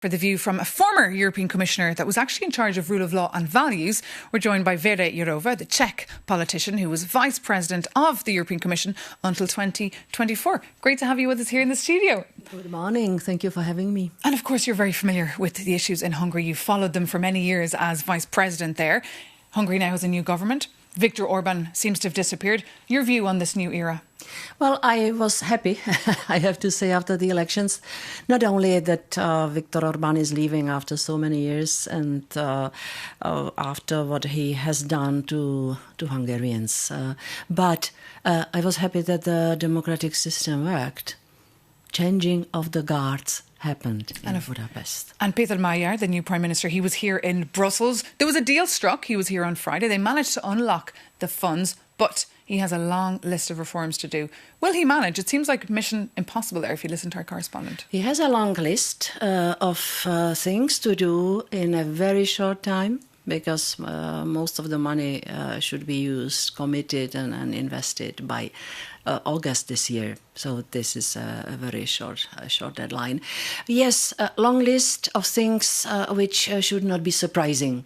For the view from a former European Commissioner that was actually in charge of rule of law and values, we're joined by Vera Jourová, the Czech politician who was Vice President of the European Commission until 2024. Great to have you with us here in the studio. Good morning. Thank you for having me. And of course, you're very familiar with the issues in Hungary. You've followed them for many years as Vice President there. Hungary now has a new government. Viktor Orban seems to have disappeared. Your view on this new era? Well, I was happy, I have to say, after the elections. Not only that Viktor Orban is leaving after so many years and after what he has done to Hungarians, but I was happy that the democratic system worked. Changing of the guards happened in Budapest. And Péter Magyar, the new Prime Minister, he was here in Brussels. There was a deal struck. He was here on Friday. They managed to unlock the funds, but he has a long list of reforms to do. Will he manage? It seems like mission impossible there if you listen to our correspondent. He has a long list of things to do in a very short time, because most of the money should be used, committed and invested by August this year. So this is a very short deadline. Yes, a long list of things which should not be surprising.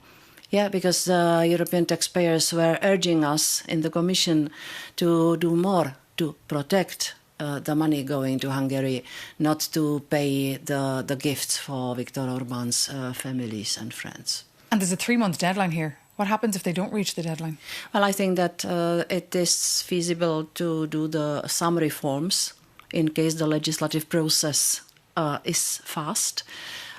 Yeah, because European taxpayers were urging us in the Commission to do more to protect the money going to Hungary, not to pay the gifts for Viktor Orban's families and friends. And there's a 3-month deadline here. What happens if they don't reach the deadline? Well, I think that it is feasible to do some reforms in case the legislative process is fast.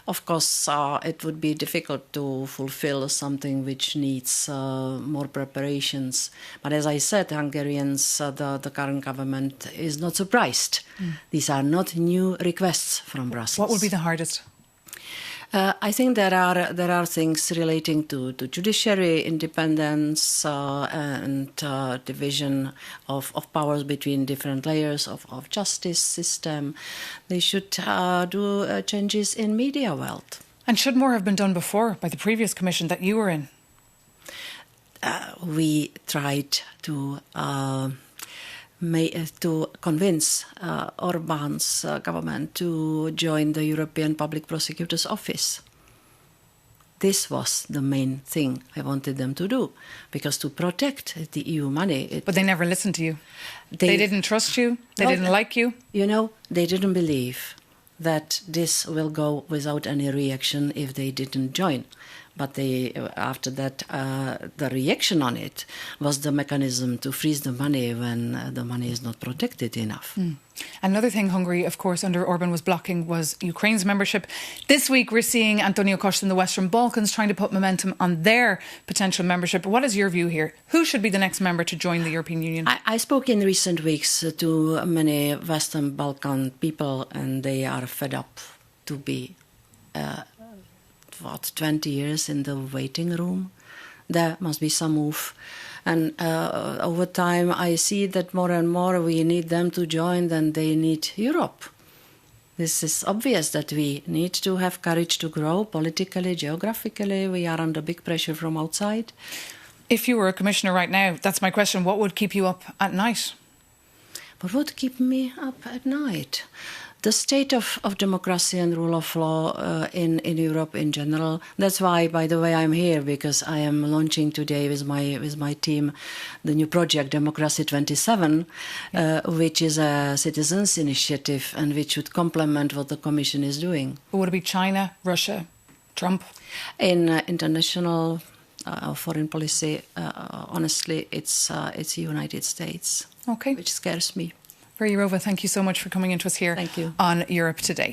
Of course, it would be difficult to fulfill something which needs more preparations. But as I said, Hungarians, the current government is not surprised. These are not new requests from Brussels. What would be the hardest? I think there are things relating to judiciary independence and division of powers between different layers of justice system. They should do changes in media world. And should more have been done before by the previous commission that you were in? We tried to convince Orban's government to join the European Public Prosecutor's Office. This was the main thing I wanted them to do, because to protect the EU money... But they never listened to you. They didn't trust you. They didn't like you. You know, they didn't believe that this will go without any reaction if they didn't join. But after that, the reaction on it was the mechanism to freeze the money when the money is not protected enough. Another thing Hungary, of course, under Orban was blocking was Ukraine's membership. This week, we're seeing Antonio Costa in the Western Balkans trying to put momentum on their potential membership. What is your view here? Who should be the next member to join the European Union? I spoke in recent weeks to many Western Balkan people, and they are fed up to be 20 years in the waiting room. There must be some move. And over time, I see that more and more we need them to join than they need Europe. This is obvious that we need to have courage to grow politically, geographically. We are under big pressure from outside. If you were a commissioner right now, that's my question, what would keep you up at night? What would keep me up at night? The state of democracy and rule of law in Europe in general. That's why, by the way, I'm here, because I am launching today with my team the new project Democracy 27, which is a citizens' initiative and which would complement what the Commission is doing. But would it be China, Russia, Trump? In international foreign policy, honestly, it's the United States, okay, which scares me. Vera Jourová, thank you so much for coming into us here on Europe Today.